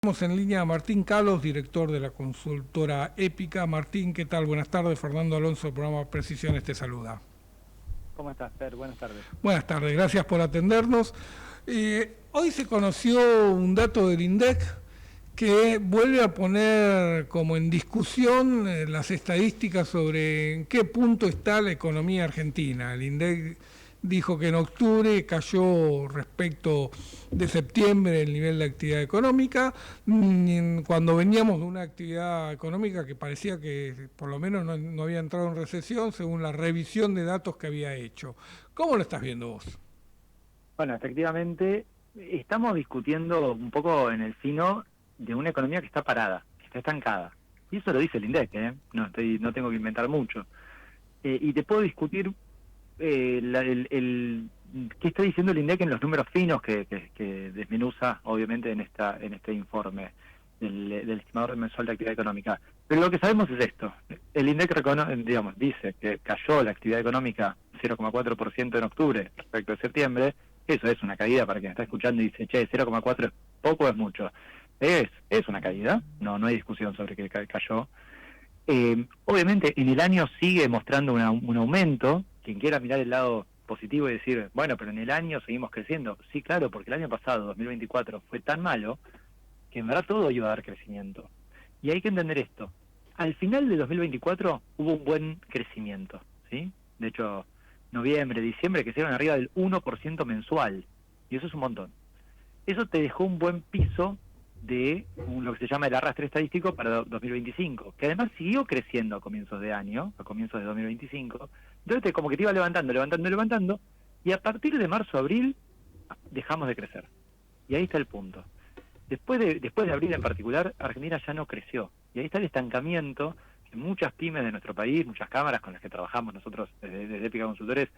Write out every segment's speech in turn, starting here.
Tenemos en línea a Martín Calos, director de la consultora Épica. Martín, ¿qué tal? Buenas tardes. Fernando Alonso, del programa Precisiones te saluda. ¿Cómo estás, Fer? Buenas tardes. Buenas tardes, gracias por atendernos. Hoy se conoció un dato del INDEC que vuelve a poner como en discusión las estadísticas sobre en qué punto está la economía argentina. El INDEC dijo que en octubre cayó respecto de septiembre el nivel de actividad económica, cuando veníamos de una actividad económica que parecía que por lo menos no había entrado en recesión según la revisión de datos que había hecho. ¿Cómo lo estás viendo vos? Bueno, efectivamente, estamos discutiendo un poco en el sino de una economía que está parada, que está estancada. Y eso lo dice el INDEC, ¿eh? No tengo que inventar mucho. Y te puedo discutir qué está diciendo el INDEC en los números finos que desmenuza, obviamente, en este informe del estimador mensual de actividad económica. Pero lo que sabemos es esto. El INDEC dice que cayó la actividad económica 0,4% en octubre respecto a septiembre. Eso es una caída para quien está escuchando y dice, che, 0,4 es poco o es mucho. Es una caída, no hay discusión sobre que cayó. Obviamente en el año sigue mostrando un aumento. Quien quiera mirar el lado positivo y decir, bueno, pero en el año seguimos creciendo. Sí, claro, porque el año pasado, 2024, fue tan malo que en verdad todo iba a dar crecimiento. Y hay que entender esto. Al final de 2024 hubo un buen crecimiento, ¿sí? De hecho, noviembre, diciembre crecieron arriba del 1% mensual. Y eso es un montón. Eso te dejó un buen piso de lo que se llama el arrastre estadístico para 2025, que además siguió creciendo a comienzos de año, a comienzos de 2025. Entonces como que te iba levantando, y a partir de marzo-abril dejamos de crecer. Y ahí está el punto. Después de abril en particular, Argentina ya no creció. Y ahí está el estancamiento que muchas pymes de nuestro país, muchas cámaras con las que trabajamos nosotros desde Épica Consultores,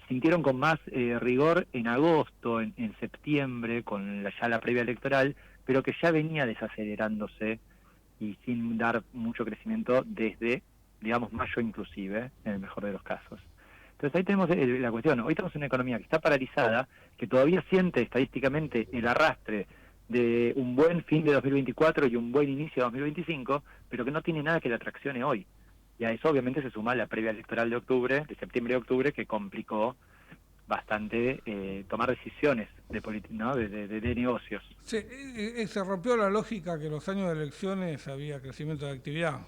sintieron con más rigor en agosto, en septiembre, con ya la previa electoral, pero que ya venía desacelerándose y sin dar mucho crecimiento desde, digamos, mayo inclusive, en el mejor de los casos. Entonces ahí tenemos la cuestión. Hoy tenemos una economía que está paralizada, que todavía siente estadísticamente el arrastre de un buen fin de 2024 y un buen inicio de 2025, pero que no tiene nada que la traccione hoy. Y a eso obviamente se suma la previa electoral de octubre, de septiembre y octubre, que complicó bastante tomar decisiones de negocios. Se rompió la lógica que en los años de elecciones había crecimiento de actividad.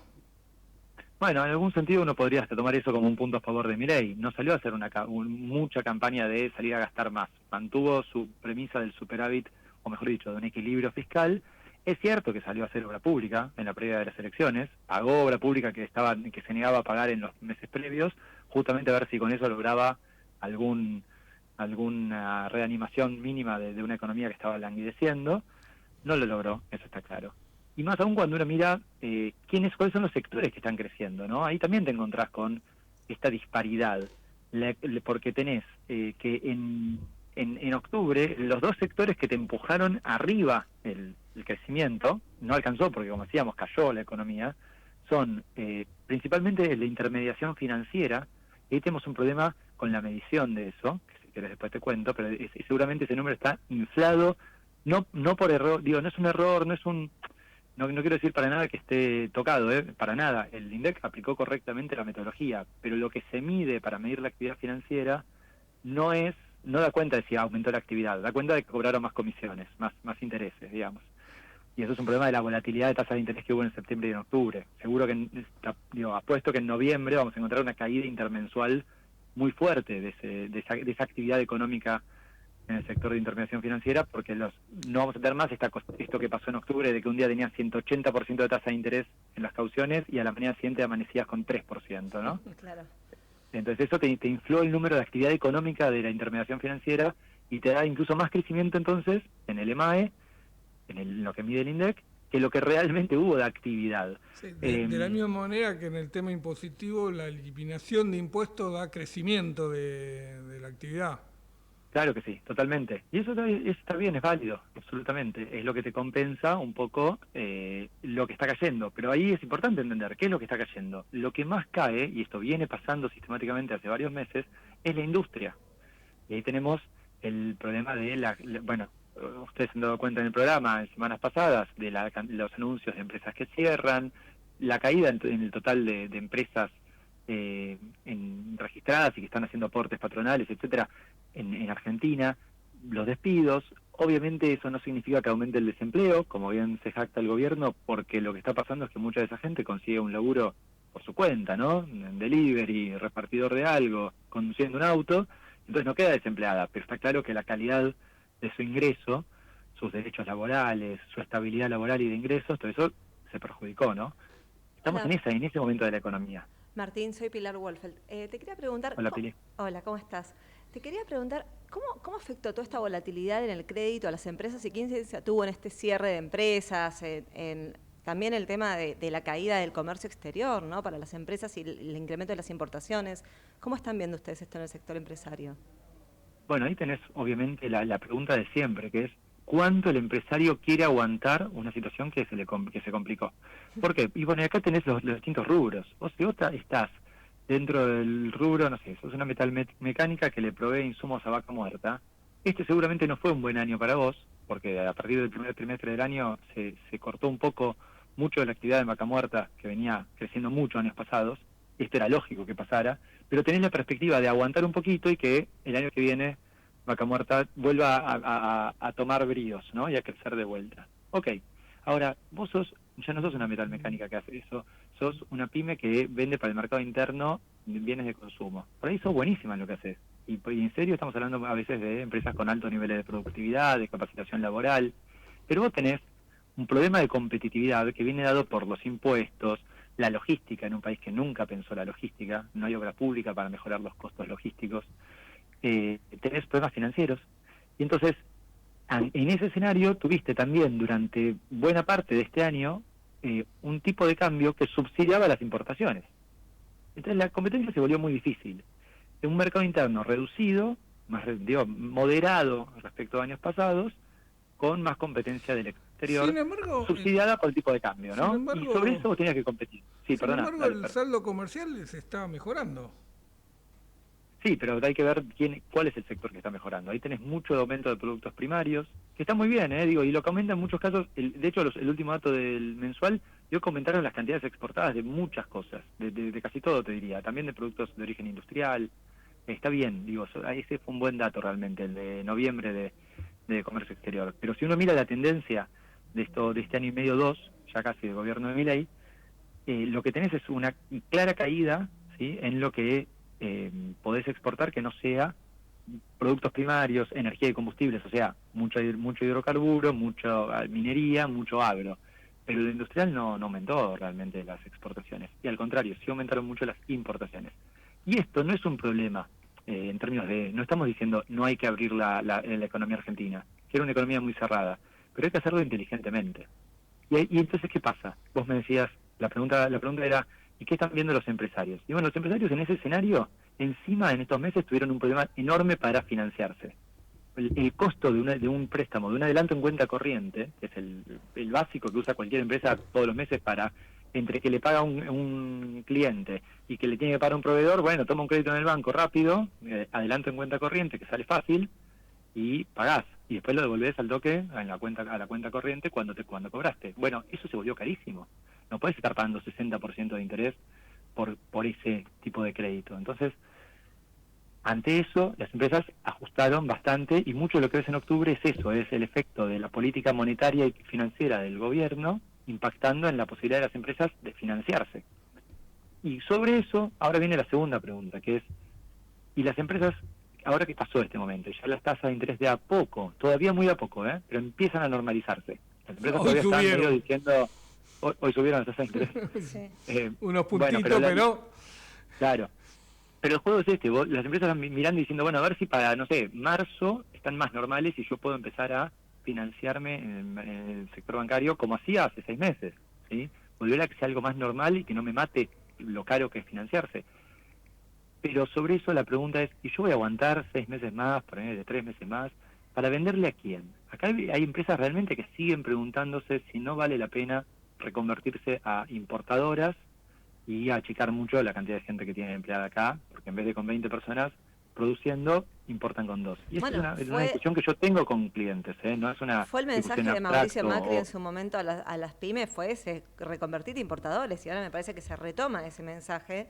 Bueno, en algún sentido uno podría hasta tomar eso como un punto a favor de Milei. No salió a hacer mucha campaña de salir a gastar más. Mantuvo su premisa del superávit, o mejor dicho, de un equilibrio fiscal. Es cierto que salió a hacer obra pública en la previa de las elecciones, pagó obra pública que se negaba a pagar en los meses previos, justamente a ver si con eso lograba alguna reanimación mínima de una economía que estaba languideciendo. No lo logró, eso está claro. Y más aún cuando uno mira cuáles son los sectores que están creciendo, ¿no? Ahí también te encontrás con esta disparidad, porque tenés que en octubre los dos sectores que te empujaron arriba el crecimiento, no alcanzó porque como decíamos cayó la economía, son principalmente el de intermediación financiera. Y ahí tenemos un problema con la medición de eso, que si querés después te cuento, pero seguramente ese número está inflado, no por error, no es un error, no quiero decir para nada que esté tocado, para nada. El INDEC aplicó correctamente la metodología, pero lo que se mide para medir la actividad financiera no da cuenta de si aumentó la actividad, da cuenta de que cobraron más comisiones, más intereses, digamos. Y eso es un problema de la volatilidad de tasas de interés que hubo en septiembre y en octubre. Seguro que, apuesto que en noviembre vamos a encontrar una caída intermensual muy fuerte de esa actividad económica en el sector de intermediación financiera, porque no vamos a tener más esto que pasó en octubre, de que un día tenías 180% de tasa de interés en las cauciones y a la mañana siguiente amanecías con 3%, ¿no? Claro. Entonces eso te infló el número de actividad económica de la intermediación financiera y te da incluso más crecimiento entonces en el EMAE, lo que mide el INDEC, que lo que realmente hubo de actividad. Sí, de la misma manera que en el tema impositivo la eliminación de impuestos da crecimiento de la actividad. Claro que sí, totalmente. Y eso está bien, es válido, absolutamente. Es lo que te compensa un poco lo que está cayendo. Pero ahí es importante entender qué es lo que está cayendo. Lo que más cae, y esto viene pasando sistemáticamente hace varios meses, es la industria. Y ahí tenemos el problema de ustedes se han dado cuenta en el programa en semanas pasadas de los anuncios de empresas que cierran, la caída en el total de empresas registradas y que están haciendo aportes patronales, etcétera, en Argentina, los despidos. Obviamente eso no significa que aumente el desempleo, como bien se jacta el gobierno, porque lo que está pasando es que mucha de esa gente consigue un laburo por su cuenta, ¿no? En delivery, repartidor de algo, conduciendo un auto, entonces no queda desempleada, pero está claro que la calidad de su ingreso, sus derechos laborales, su estabilidad laboral y de ingresos, todo eso se perjudicó, ¿no? Estamos Hola, en ese momento de la economía. Martín, soy Pilar Wolfeld. Te quería preguntar... Hola, Pili. Hola, ¿cómo estás? Te quería preguntar, ¿cómo afectó toda esta volatilidad en el crédito a las empresas y qué incidencia tuvo en este cierre de empresas, también el tema de la caída del comercio exterior, ¿no? Para las empresas y el incremento de las importaciones? ¿Cómo están viendo ustedes esto en el sector empresario? Bueno, ahí tenés obviamente la pregunta de siempre, que es ¿cuánto el empresario quiere aguantar una situación que se complicó? ¿Por qué? Y bueno, acá tenés los distintos rubros. Si vos estás dentro del rubro, no sé, sos una metalmecánica que le provee insumos a vaca muerta, este seguramente no fue un buen año para vos, porque a partir del primer trimestre del año se cortó un poco mucho de la actividad de vaca muerta, que venía creciendo mucho años pasados. Esto era lógico que pasara, pero tenés la perspectiva de aguantar un poquito y que el año que viene Vaca Muerta vuelva a tomar bríos, ¿no? Y a crecer de vuelta. Ok, ahora, vos ya no sos una metalmecánica que hace eso, sos una pyme que vende para el mercado interno bienes de consumo. Por ahí sos buenísima en lo que haces. Y en serio estamos hablando a veces de empresas con altos niveles de productividad, de capacitación laboral, pero vos tenés un problema de competitividad que viene dado por los impuestos, la logística en un país que nunca pensó la logística, no hay obra pública para mejorar los costos logísticos, tenés problemas financieros. Y entonces, en ese escenario tuviste también durante buena parte de este año un tipo de cambio que subsidiaba las importaciones. Entonces la competencia se volvió muy difícil. En un mercado interno reducido, moderado respecto a años pasados, con más competencia del exterior, Sin embargo, subsidiada por el tipo de cambio, ¿no? Y sobre eso vos tenías que competir. Sí, sin perdona. embargo, el saldo comercial se está mejorando. Sí, pero hay que ver cuál es el sector que está mejorando. Ahí tenés mucho aumento de productos primarios, que está muy bien, y lo que aumenta en muchos casos, de hecho el último dato del mensual, dio que aumentaron las cantidades exportadas de muchas cosas, de casi todo te diría, también de productos de origen industrial. Está bien, ese fue un buen dato realmente, el de noviembre de comercio exterior. Pero si uno mira la tendencia de este año y medio, dos, ya casi del gobierno de Milei, lo que tenés es una clara caída, ¿sí?, en lo que podés exportar que no sea productos primarios, energía y combustibles, o sea, mucho hidrocarburo, mucha minería, mucho agro. Pero lo industrial no aumentó realmente las exportaciones. Y al contrario, sí aumentaron mucho las importaciones. Y esto no es un problema en términos de... No estamos diciendo no hay que abrir la economía argentina, que era una economía muy cerrada, pero hay que hacerlo inteligentemente. Y entonces, ¿qué pasa? Vos me decías, la pregunta era, ¿y qué están viendo los empresarios? Y bueno, los empresarios en ese escenario, encima en estos meses tuvieron un problema enorme para financiarse. El costo de un préstamo, de un adelanto en cuenta corriente, que es el básico que usa cualquier empresa todos los meses para, entre que le paga un cliente y que le tiene que pagar un proveedor, bueno, toma un crédito en el banco rápido, adelanto en cuenta corriente, que sale fácil, y pagás. Y después lo devolvés al toque a la cuenta corriente cuando cobraste. Bueno, eso se volvió carísimo. No puedes estar pagando 60% de interés por ese tipo de crédito. Entonces, ante eso, las empresas ajustaron bastante y mucho de lo que ves en octubre es eso, es el efecto de la política monetaria y financiera del gobierno impactando en la posibilidad de las empresas de financiarse. Y sobre eso, ahora viene la segunda pregunta, que es, ¿y las empresas, ahora que pasó este momento, y ya las tasas de interés de a poco, todavía muy a poco, pero empiezan a normalizarse? Las empresas todavía están medio diciendo, hoy subieron las tasas de interés. Sí. Unos puntitos, pero... Claro. Pero el juego es las empresas están mirando y diciendo, bueno, a ver si para, no sé, marzo están más normales y yo puedo empezar a financiarme en el sector bancario como hacía hace 6 meses, ¿sí? Volver a que sea algo más normal y que no me mate lo caro que es financiarse. Pero sobre eso la pregunta es, ¿y yo voy a aguantar 6 meses más, por ejemplo, de 3 meses más, para venderle a quién? Acá hay empresas realmente que siguen preguntándose si no vale la pena reconvertirse a importadoras y achicar mucho la cantidad de gente que tiene empleada acá, porque en vez de con 20 personas, produciendo, importan con 2. Y Bueno, es una discusión que yo tengo con clientes, no es una fue el mensaje discusión de Mauricio abstracto Macri en su momento a las pymes, fue reconvertir importadores, y ahora me parece que se retoma ese mensaje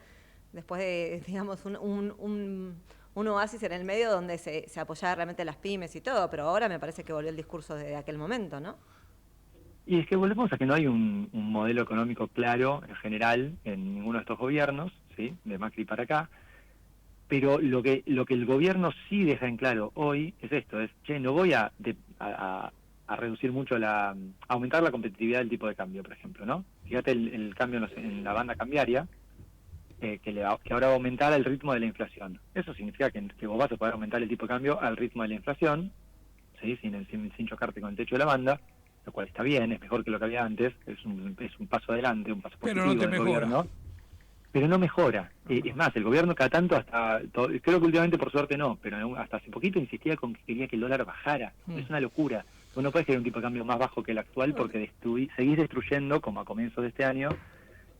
después de, digamos, un oasis en el medio donde se apoyaba realmente a las pymes y todo, pero ahora me parece que volvió el discurso de aquel momento, ¿no? Y es que volvemos a que no hay un modelo económico claro en general en ninguno de estos gobiernos, ¿sí? De Macri para acá, pero lo que el gobierno sí deja en claro hoy es esto, no voy a reducir mucho a aumentar la competitividad del tipo de cambio, por ejemplo, ¿no? Fíjate el cambio en la banda cambiaria, que ahora va a aumentar el ritmo de la inflación. Eso significa que vos vas a poder aumentar el tipo de cambio al ritmo de la inflación, ¿sí? sin chocarte con el techo de la banda, lo cual está bien, es mejor que lo que había antes, es un paso adelante, un paso positivo Pero no te del mejora. gobierno, pero no mejora. Es más, el gobierno cada tanto creo que últimamente por suerte no, pero hasta hace poquito insistía con que quería que el dólar bajara. Es una locura. Vos no podés querer un tipo de cambio más bajo que el actual porque seguís destruyendo, como a comienzos de este año,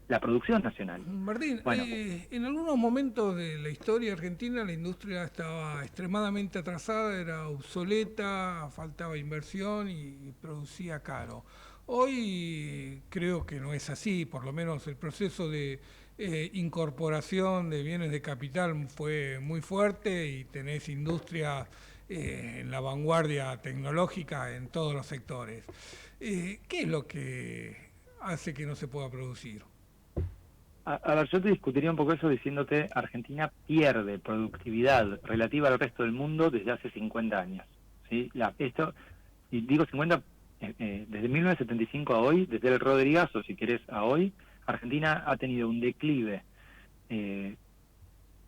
la producción nacional. Martín, Bueno, en algunos momentos de la historia argentina la industria estaba extremadamente atrasada, era obsoleta, faltaba inversión y producía caro. Hoy creo que no es así, por lo menos el proceso de incorporación de bienes de capital fue muy fuerte y tenés industria en la vanguardia tecnológica en todos los sectores. ¿Qué es lo que hace que no se pueda producir? a ver, yo te discutiría un poco eso diciéndote, Argentina pierde productividad relativa al resto del mundo desde hace 50 años. ¿Sí? Y digo 50, desde 1975 a hoy, desde el Rodrigazo, si querés, a hoy, Argentina ha tenido un declive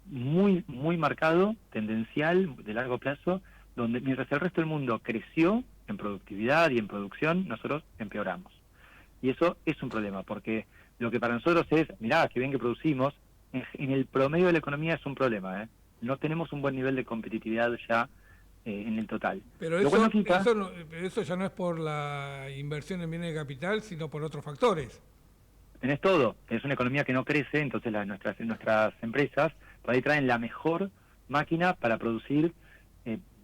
muy, muy marcado, tendencial, de largo plazo, donde mientras el resto del mundo creció en productividad y en producción, nosotros empeoramos. Y eso es un problema, porque lo que para nosotros es, mirá, qué bien que producimos, en el promedio de la economía es un problema, No tenemos un buen nivel de competitividad ya en el total. Pero eso ya no es por la inversión en bienes de capital, sino por otros factores. Tenés todo, es una economía que no crece, entonces nuestras empresas por ahí traen la mejor máquina para producir,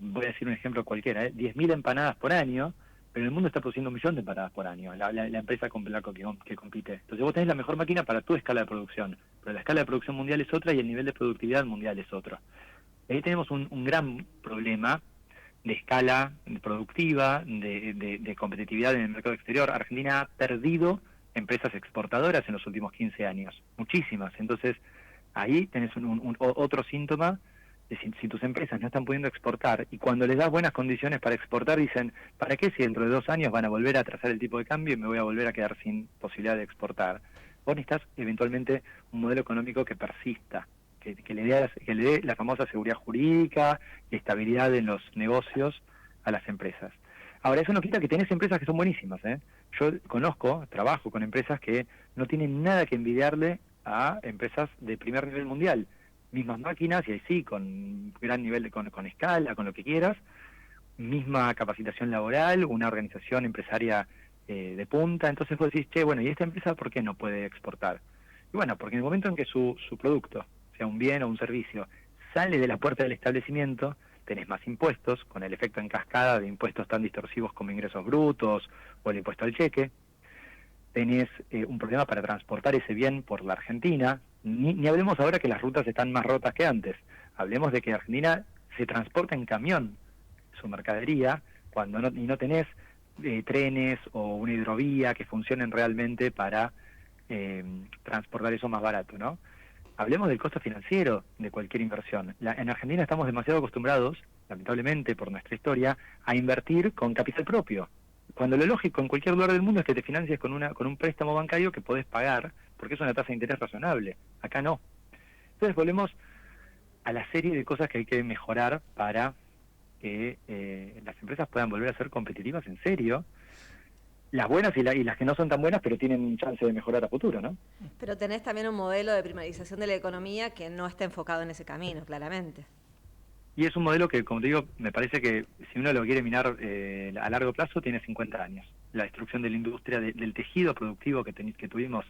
voy a decir un ejemplo cualquiera, 10.000 empanadas por año, pero el mundo está produciendo 1 millón de empanadas por año, la empresa con la que compite. Entonces vos tenés la mejor máquina para tu escala de producción, pero la escala de producción mundial es otra y el nivel de productividad mundial es otro. Ahí tenemos un gran problema de escala productiva, de competitividad en el mercado exterior. Argentina ha perdido empresas exportadoras en los últimos 15 años, muchísimas. Entonces ahí tenés otro síntoma de si tus empresas no están pudiendo exportar y cuando les das buenas condiciones para exportar dicen, ¿para qué si dentro de 2 años van a volver a trazar el tipo de cambio y me voy a volver a quedar sin posibilidad de exportar? Vos necesitas eventualmente un modelo económico que persista, que le dé la famosa seguridad jurídica y estabilidad en los negocios a las empresas. Ahora, eso no quita que tenés empresas que son buenísimas, Yo trabajo con empresas que no tienen nada que envidiarle a empresas de primer nivel mundial. Mismas máquinas, y ahí sí, con gran nivel, con escala, con lo que quieras, misma capacitación laboral, una organización empresaria de punta. Entonces vos decís, ¿y esta empresa por qué no puede exportar? Y bueno, porque en el momento en que su producto, sea un bien o un servicio, sale de la puerta del establecimiento, tenés más impuestos, con el efecto en cascada de impuestos tan distorsivos como ingresos brutos o el impuesto al cheque. Tenés un problema para transportar ese bien por la Argentina. Ni hablemos ahora que las rutas están más rotas que antes. Hablemos de que Argentina se transporta en camión su mercadería cuando no tenés trenes o una hidrovía que funcionen realmente para transportar eso más barato, ¿no? Hablemos del costo financiero de cualquier inversión. En Argentina estamos demasiado acostumbrados, lamentablemente por nuestra historia, a invertir con capital propio. Cuando lo lógico en cualquier lugar del mundo es que te financies con un préstamo bancario que podés pagar, porque es una tasa de interés razonable. Acá no. Entonces volvemos a la serie de cosas que hay que mejorar para que las empresas puedan volver a ser competitivas en serio. Las buenas y las que no son tan buenas, pero tienen chance de mejorar a futuro, ¿no? Pero tenés también un modelo de primarización de la economía que no está enfocado en ese camino, claramente. Y es un modelo que, como te digo, me parece que si uno lo quiere mirar a largo plazo, tiene 50 años. La destrucción de la industria, del tejido productivo que tuvimos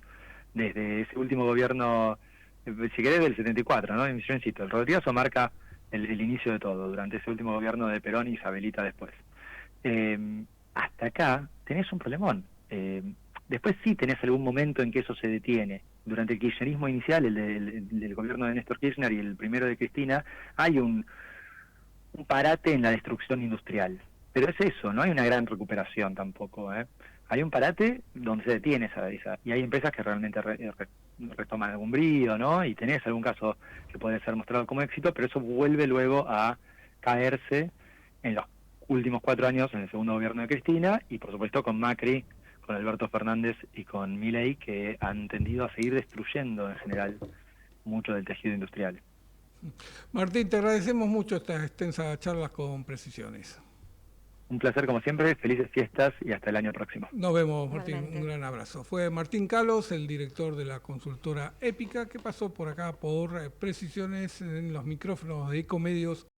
desde ese último gobierno, si querés, del 74, ¿no? Yo insisto, el Rodrigazo marca el inicio de todo, durante ese último gobierno de Perón y Isabelita después. Hasta acá tenés un problemón. Después sí tenés algún momento en que eso se detiene. Durante el kirchnerismo inicial, el del gobierno de Néstor Kirchner y el primero de Cristina, hay un parate en la destrucción industrial. Pero es eso, no hay una gran recuperación tampoco, ¿eh? Hay un parate donde se detiene esa y hay empresas que realmente retoman algún brío, ¿no? Y tenés algún caso que puede ser mostrado como éxito, pero eso vuelve luego a caerse en los últimos 4 años, en el segundo gobierno de Cristina, y por supuesto con Macri, con Alberto Fernández y con Milei, que han tendido a seguir destruyendo en general mucho del tejido industrial. Martín, te agradecemos mucho estas extensas charlas con Precisiones. Un placer como siempre, felices fiestas y hasta el año próximo. Nos vemos, Martín, Igualmente. un gran abrazo. Fue Martín Calos, el director de la consultora Épica, que pasó por acá por Precisiones en los micrófonos de Ecomedios.